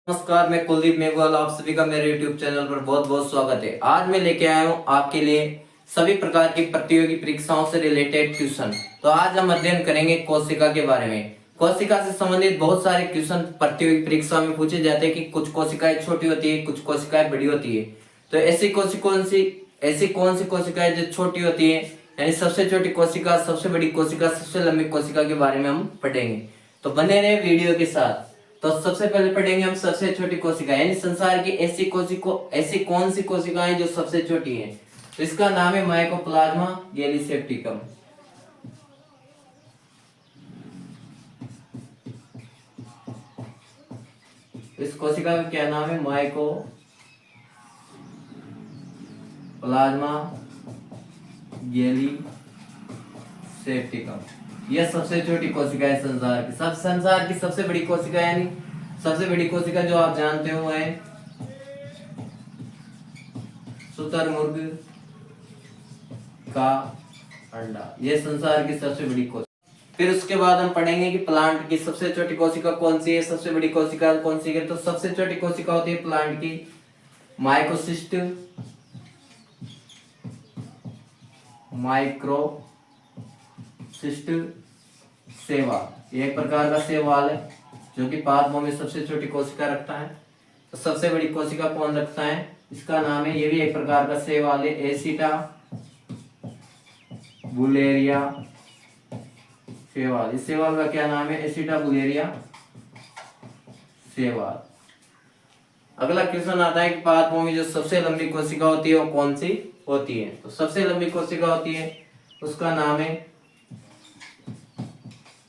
नमस्कार, मैं कुलदीप मेघवाल, आप सभी का मेरे YouTube चैनल पर बहुत बहुत स्वागत है। आज मैं लेके आया हूँ आपके लिए सभी प्रकार की प्रतियोगी परीक्षाओं से रिलेटेड क्वेश्चन। तो आज हम अध्ययन करेंगे कोशिका के बारे में। कोशिका से संबंधित बहुत सारे क्वेश्चन प्रतियोगी परीक्षा में पूछे जाते हैं कि कुछ कोशिकाएं छोटी होती है, कुछ कोशिकाएं बड़ी होती है। तो ऐसी कौन सी कोशिकाएं जो छोटी होती है, यानी सबसे छोटी कोशिका, सबसे बड़ी कोशिका, सबसे लंबी कोशिका के बारे में हम पढ़ेंगे। तो बने रहे वीडियो के साथ। तो सबसे पहले पढ़ेंगे हम सबसे छोटी कोशिका, यानी संसार की ऐसी कौन सी कोशिकाएं जो सबसे छोटी है। तो इसका नाम है माइकोप्लाज्मा गैलीसेप्टिकम। इस कोशिका का क्या नाम है? Mycoplasma gallisepticum. यह सबसे छोटी कोशिका है संसार की सबसे बड़ी कोशिका, यानी सबसे बड़ी कोशिका जो आप जानते हो है शुतुरमुर्ग का अंडा। यह संसार की सबसे बड़ी कोशिका। फिर उसके बाद हम पढ़ेंगे कि प्लांट की सबसे छोटी कोशिका कौन सी है, सबसे बड़ी कोशिका कौन सी है। तो सबसे छोटी कोशिका होती है प्लांट की माइक्रोसिस्ट शैवाल। ये एक प्रकार का शैवाल है जो कि पादपों में सबसे छोटी कोशिका रखता है। तो सबसे बड़ी कोशिका कौन रखता है? इसका नाम है, ये भी एक प्रकार का शैवाल है, एसिटा बुलेरिया शैवाल। इस शैवाल का क्या नाम है? एसिटा बुलेरिया शैवाल। अगला क्वेश्चन आता है कि पादपों में जो सबसे लंबी कोशिका होती है वो कौन सी होती है। तो सबसे लंबी कोशिका होती है, उसका नाम है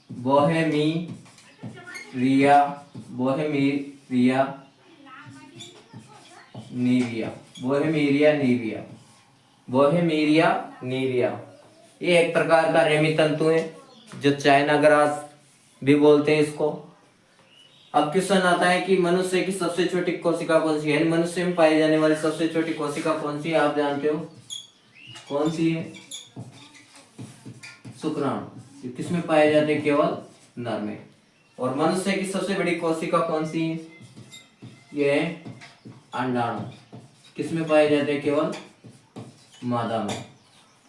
बोहेमिरिया नीविया। ये एक प्रकार का रेमी तंतु है जो चाइना ग्रास भी बोलते हैं इसको। अब क्वेश्चन आता है कि मनुष्य की सबसे छोटी कोशिका कौन सी है, यानी मनुष्य में पाई जाने वाली सबसे छोटी कोशिका कौन सी है? आप जानते हो कौन सी है? शुक्राणु। किसमें पाए जाते हैं? केवल नर में। और मनुष्य की सबसे बड़ी कोशिका कौन सी है? ये है अंडाणु। किसमें पाए जाते हैं? केवल मादा में।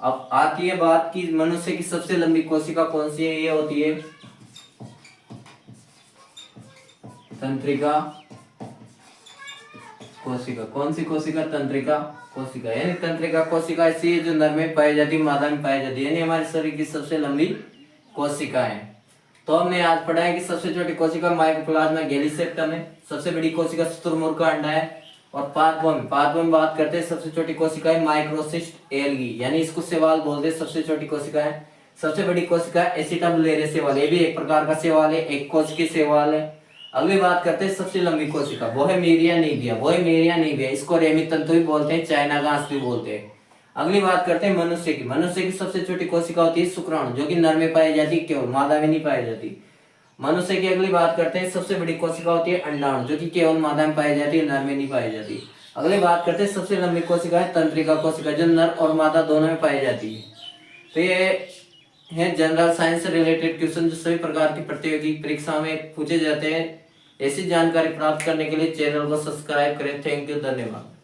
अब आती है बात कि मनुष्य की सबसे लंबी कोशिका कौन सी है। ये होती है तंत्रिका कोशिका। कौन सी कोशिका? तंत्रिका कोशिका। यानी तंत्रिका कोशिका ऐसी है जो नर में पाई जाती है, मादा में पाई जाती है, यानी हमारे शरीर की सबसे लंबी कोशिका है। तो हमने आज पढ़ा है कि सबसे छोटी कोशिका माइकोप्लाज्मा गैलीसेप्टिकम है, सबसे बड़ी कोशिका शुतुरमुर्ग का अंडा है। और पादपों में बात करते हैं, सबसे छोटी कोशिका है माइक्रोसिस्ट एल्गी, यानी इसको शैवाल बोलते हैं, सबसे छोटी कोशिका है। सबसे बड़ी कोशिका एसिटा बुलेरिया शैवाल, ये भी एक प्रकार का शैवाल है, एक कोशिकीय शैवाल है। अगली बात करते हैं सबसे लंबी कोशिका बोहेमिरिया नीविया। इसको रेमी तंतु भी बोलते हैं, चाइना घास भी बोलते हैं। अगली बात करते हैं मनुष्य की सबसे छोटी कोशिका होती है शुक्राणु, जो कि नर में पाई जाती है, केवल मादा में नहीं पाई जाती। मनुष्य की अगली बात करते हैं, सबसे बड़ी कोशिका होती है अंडाणु, जो कि केवल मादा में पाई जाती है, नर में नहीं पाई जाती। अगली बात करते हैं सबसे लंबी कोशिका है तंत्रिका कोशिका, जो नर और मादा दोनों में पाई जाती है। तो ये है जनरल साइंस से रिलेटेड क्वेश्चन जो सभी प्रकार की प्रतियोगी परीक्षा में पूछे जाते हैं। ऐसी जानकारी प्राप्त करने के लिए चैनल को सब्सक्राइब करें। थैंक यू, धन्यवाद।